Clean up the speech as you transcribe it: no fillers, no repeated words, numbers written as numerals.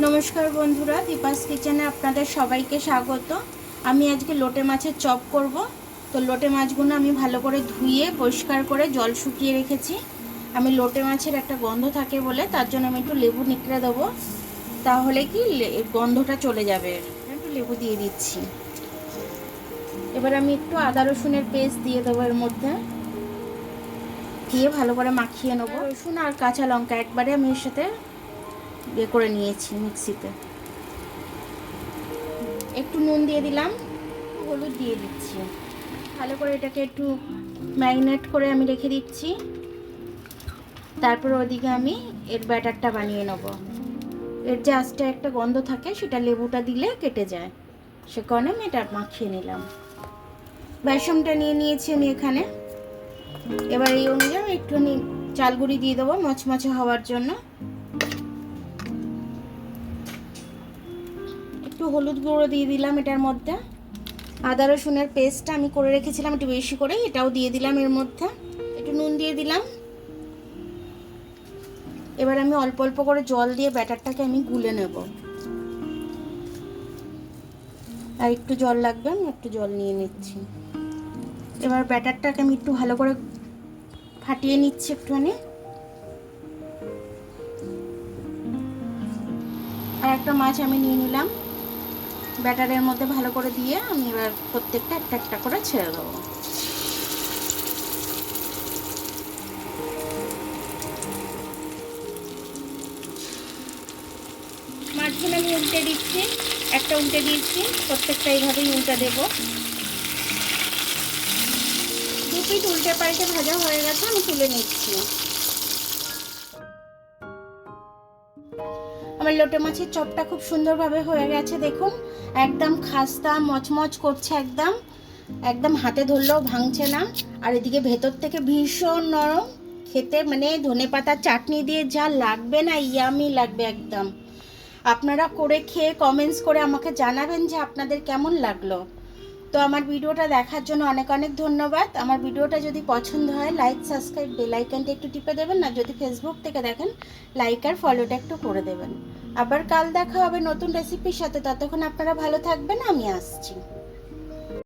নমস্কার বন্ধুরা, দীপাস কিচেনে আপনাদের সবাইকে স্বাগত। আমি আজকে লোটে মাছের চপ করব। তো লোটে মাছগুলো আমি ভালো করে ধুয়ে পরিষ্কার করে জল শুকিয়ে রেখেছি। আমি লোটে মাছের একটা গন্ধ থাকে বলে তার জন্য আমি একটু লেবু নিকড়ে দেবো, তাহলে কি গন্ধটা চলে যাবে। একটু লেবু দিয়ে দিচ্ছি। এবার আমি একটু আদা রসুনের পেস্ট দিয়ে দেবো এর মধ্যে, দিয়ে ভালো করে মাখিয়ে নেবো। রসুন আর কাঁচা লঙ্কা একবারে আমি এর সাথে ইয়ে করে নিয়েছি মিক্সিতে। একটু নুন দিয়ে দিলাম, হলুদ দিয়ে দিচ্ছি। ভালো করে এটাকে একটু ম্যারিনেট করে আমি রেখে দিচ্ছি। তারপর ওদিকে আমি এর ব্যাটারটা বানিয়ে নেব। এর যে আস্তে একটা গন্ধ থাকে সেটা লেবুটা দিলে কেটে যায়, সে কারণে আমি এটা মাখিয়ে নিলাম। বেসনটা নিয়ে নিয়েছি আমি এখানে। এবার এই অনুযায়ী একটুখানি চাল গুঁড়ি দিয়ে দেবো মচমচে হওয়ার জন্য। একটু হলুদ গুঁড়ো দিয়ে দিলাম এটার মধ্যে। আদা রসুনের পেস্টটা আমি করে রেখেছিলাম একটু বেশি করে, এটাও দিয়ে দিলাম এর মধ্যে। একটু নুন দিয়ে দিলাম। এবার আমি অল্প অল্প করে জল দিয়ে ব্যাটারটাকে আমি গুলে নেব। আর একটু জল লাগবে, আমি একটু জল নিয়ে নিচ্ছি। এবার ব্যাটারটাকে আমি একটু ভালো করে ফাটিয়ে নিচ্ছি একটুখানি। আর একটা মাছ আমি নিয়ে নিলাম, ব্যাটারের মধ্যে ভালো করে দিয়ে আমি এবার প্রত্যেকটা একটা একটা করে ছেড়ে দেবো। মাছগুলো আমি উল্টে দিচ্ছি, একটা উল্টে দিয়েছি, প্রত্যেকটা এইভাবেই উল্টে দেবো। দু পিঠ উল্টে পাল্টে ভাজা হয়ে গেছে, আমি তুলে নিচ্ছি। আমার লোটে মাছের চপটা খুব সুন্দরভাবে হয়ে গেছে, দেখুন একদম খাস্তা মচমচ করছে, একদম একদম হাতে ধরলেও ভাঙছে না। আর এদিকে ভেতর থেকে ভীষণ নরম, খেতে মানে ধনেপাতার চাটনি দিয়ে যা লাগবে না, ইয়ামি লাগবে একদম। আপনারা করে খেয়ে কমেন্টস করে আমাকে জানাবেন যে আপনাদের কেমন লাগলো। তো আমার ভিডিওটা দেখার জন্য অনেক অনেক ধন্যবাদ। আমার ভিডিওটা যদি পছন্দ হয় লাইক সাবস্ক্রাইব বেল আইকনটা একটু টিপে দেবেন, না যদি ফেসবুক থেকে দেখেন লাইক আর ফলোটা একটু করে দেবেন। আবার কাল দেখা হবে নতুন রেসিপির সাথে, ততক্ষণ আপনারা ভালো থাকবেন, আমি আসছি।